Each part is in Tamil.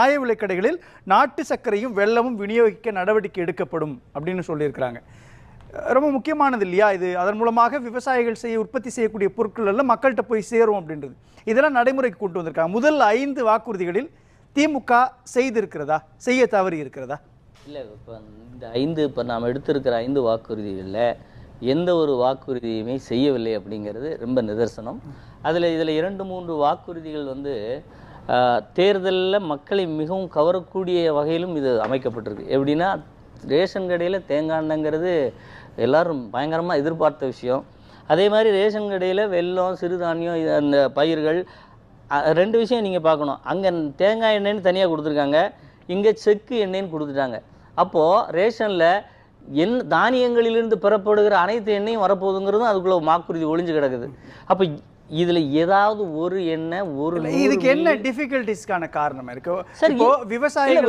நியாய விலைக் கடைகளில் நாட்டு சர்க்கரையும் வெல்லமும் விநியோகிக்க நடவடிக்கை எடுக்கப்படும் அப்படின்னு சொல்லியிருக்கிறாங்க. ரொம்ப முக்கியமானது இல்லையா இது? அதன் மூலமாக விவசாயிகள் உற்பத்தி செய்யக்கூடிய பொருட்கள் எல்லாம் மக்கள்கிட்ட போய் சேரும் அப்படின்றது. இதெல்லாம் நடைமுறைக்கு கொண்டு வந்திருக்காங்க. முதல் 5 வாக்குறுதிகளில் திமுக செய்திருக்கிறதா, செய்ய தவறி இருக்கிறதா? இல்லை, இப்போ இந்த 5 இப்போ நாம் எடுத்திருக்கிற 5 வாக்குறுதிகளில் எந்த ஒரு வாக்குறுதியுமே செய்யவில்லை அப்படிங்கிறது ரொம்ப நிதர்சனம். இதில் 2-3 வாக்குறுதிகள் தேர்தலில் மக்களை மிகவும் கவரக்கூடிய வகையிலும் இது அமைக்கப்பட்டிருக்கு. எப்படின்னா, ரேஷன் கடையில் தேங்காய் எண்ணெய்ங்கிறது எல்லோரும் பயங்கரமாக எதிர்பார்த்த விஷயம். அதே மாதிரி ரேஷன் கடையில் வெல்லம், சிறுதானியம், அந்த பயிர்கள் 2 விஷயம் நீங்கள் பார்க்கணும். அங்கே தேங்காய் எண்ணெய்ன்னு தனியாக கொடுத்துருக்காங்க, இங்கே செக்கு எண்ணெய்ன்னு கொடுத்துட்டாங்க. அப்போது ரேஷனில் தானியங்களிலிருந்து பெறப்படுகிற அனைத்து எண்ணெயும் வரப்போகுதுங்கிறதும் அதுக்குள்ளே வாக்குறுதி ஒளிஞ்சு கிடக்குது. அப்போ இதில் ஏதாவது ஒரு எண்ணெய் இதுக்கு என்ன டிஃபிகல்டிஸ்க்கான காரணம் இருக்கு? இப்போ விவசாயிகள்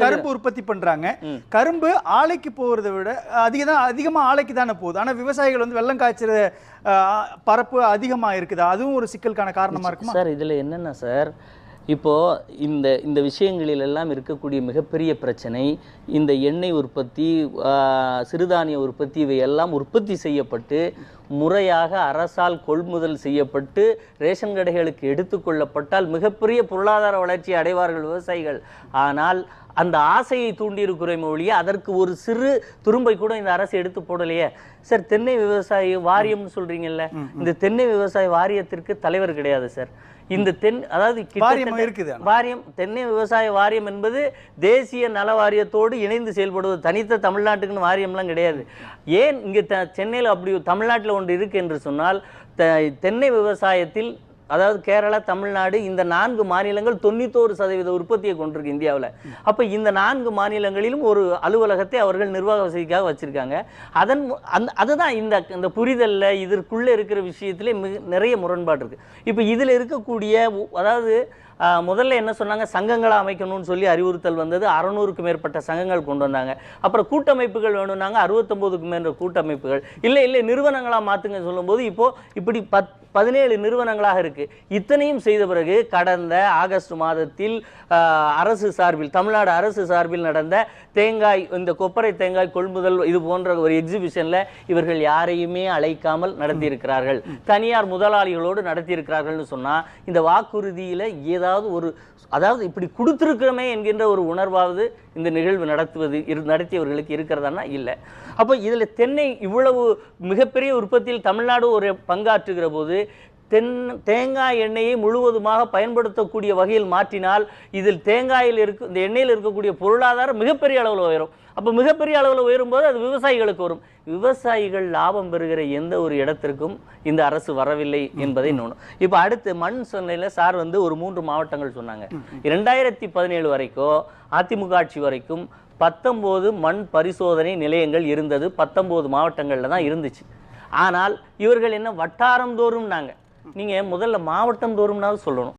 கரும்பு உற்பத்தி பண்றாங்க. கரும்பு ஆலைக்கு போறதை விட அதிகமா ஆலைக்கு தானே போகுது. ஆனா விவசாயிகள் வெள்ளம் காய்ச்சற பரப்பு அதிகமா இருக்குதா? அதுவும் ஒரு சிக்கலுக்கான காரணமா இருக்குமா சார்? இதுல என்னன்னா சார், இப்போது இந்த விஷயங்களிலெல்லாம் இருக்கக்கூடிய மிகப்பெரிய பிரச்சனை, இந்த எண்ணெய் உற்பத்தி, சிறுதானிய உற்பத்தி, இவையெல்லாம் உற்பத்தி செய்யப்பட்டு முறையாக அரசால் கொள்முதல் செய்யப்பட்டு ரேஷன் கடைகளுக்கு எடுத்துக்கொள்ளப்பட்டால் மிகப்பெரிய பொருளாதார வளர்ச்சி அடைவார்கள் விவசாயிகள். ஆனால் அந்த ஆசையை தூண்டியிருக்கிறோம் ஒழிய அதற்கு ஒரு சிறு துரும்பை கூட இந்த அரசு எடுத்து போடலையே. சார், தென்னை விவசாய வாரியம்னு சொல்றீங்கல்ல, இந்த தென்னை விவசாய வாரியத்திற்கு தலைவர் கிடையாது சார். இந்த வாரியம், தென்னை விவசாய வாரியம் என்பது தேசிய நல வாரியத்தோடு இணைந்து செயல்படுவது, தனித்த தமிழ்நாட்டுக்குன்னு வாரியம்லாம் கிடையாது. ஏன் இங்கே சென்னையில் அப்படி தமிழ்நாட்டில் ஒன்று இருக்கு என்று சொன்னால், தென்னை விவசாயத்தில் அதாவது கேரளா, தமிழ்நாடு, இந்த 4 மாநிலங்கள் 91% உற்பத்தியை கொண்டிருக்கு இந்தியாவில். அப்போ இந்த 4 மாநிலங்களிலும் ஒரு அலுவலகத்தை அவர்கள் நிர்வாக வசதிக்காக வச்சுருக்காங்க. அதுதான் இந்த புரிதலில் இதற்குள்ளே இருக்கிற விஷயத்திலே நிறைய முரண்பாடு இருக்குது. இப்போ இதில் இருக்கக்கூடிய, அதாவது முதல்ல என்ன சொன்னாங்க, சங்கங்களை அமைக்கணும்னு சொல்லி அறிவுறுத்தல் வந்தது. 600க்கும் மேற்பட்ட சங்கங்கள் கொண்டு வந்தாங்க. அப்புறம் கூட்டமைப்புகள் வேணும்னாங்க, 69க்கும் மேற்பட்ட கூட்டமைப்புகள். இல்லை நிறுவனங்களாக மாற்றுங்க சொல்லும்போது இப்படி 17 நிறுவனங்களாக இருக்கு. இத்தனையும் செய்த பிறகு கடந்த ஆகஸ்ட் மாதத்தில் அரசு சார்பில், தமிழ்நாடு அரசு சார்பில் நடந்த தேங்காய், இந்த கொப்பரை தேங்காய் கொள்முதல் இது போன்ற ஒரு எக்ஸிபிஷன்ல இவர்கள் யாரையுமே அழைக்காமல் நடத்தியிருக்கிறார்கள். தனியார் முதலாளிகளோடு நடத்தியிருக்கிறார்கள்னு சொன்னா, இந்த வாக்குறுதியில ஏதாவது ஒரு, அதாவது இப்படி கொடுத்திருக்கிறோமே என்கின்ற ஒரு உணர்வாவது இந்த நிகழ்வு நடத்தியவர்களுக்கு இருக்கிறதானா? இல்லை. அப்போ இதில் தென்னை இவ்வளவு மிகப்பெரிய உற்பத்தியில் தமிழ்நாடு ஒரு பங்காற்றுகிற போது தேங்காய் எண்ணெயை முழுவதுமாக பயன்படுத்தக்கூடிய வகையில் மாற்றினால் இதில் இந்த எண்ணெயில் இருக்கக்கூடிய பொருளாதாரம் மிகப்பெரிய அளவில் உயரும். அப்போ மிகப்பெரிய அளவில் உயரும்போது அது விவசாயிகளுக்கு வரும். விவசாயிகள் லாபம் பெறுகிற எந்த ஒரு இடத்திற்கும் இந்த அரசு வரவில்லை என்பதை இப்போ அடுத்து மண் சொன்னையில் சார் ஒரு 3 மாவட்டங்கள் சொன்னாங்க. 2017 வரைக்கும், அதிமுக ஆட்சி வரைக்கும் 19 மண் பரிசோதனை நிலையங்கள் இருந்தது. 19 மாவட்டங்களில் தான் இருந்துச்சு. ஆனால் இவர்கள் என்ன வட்டாரம் தோறும், நீங்கள் முதல்ல மாவட்டம் தோறும்னாவது சொல்லணும்.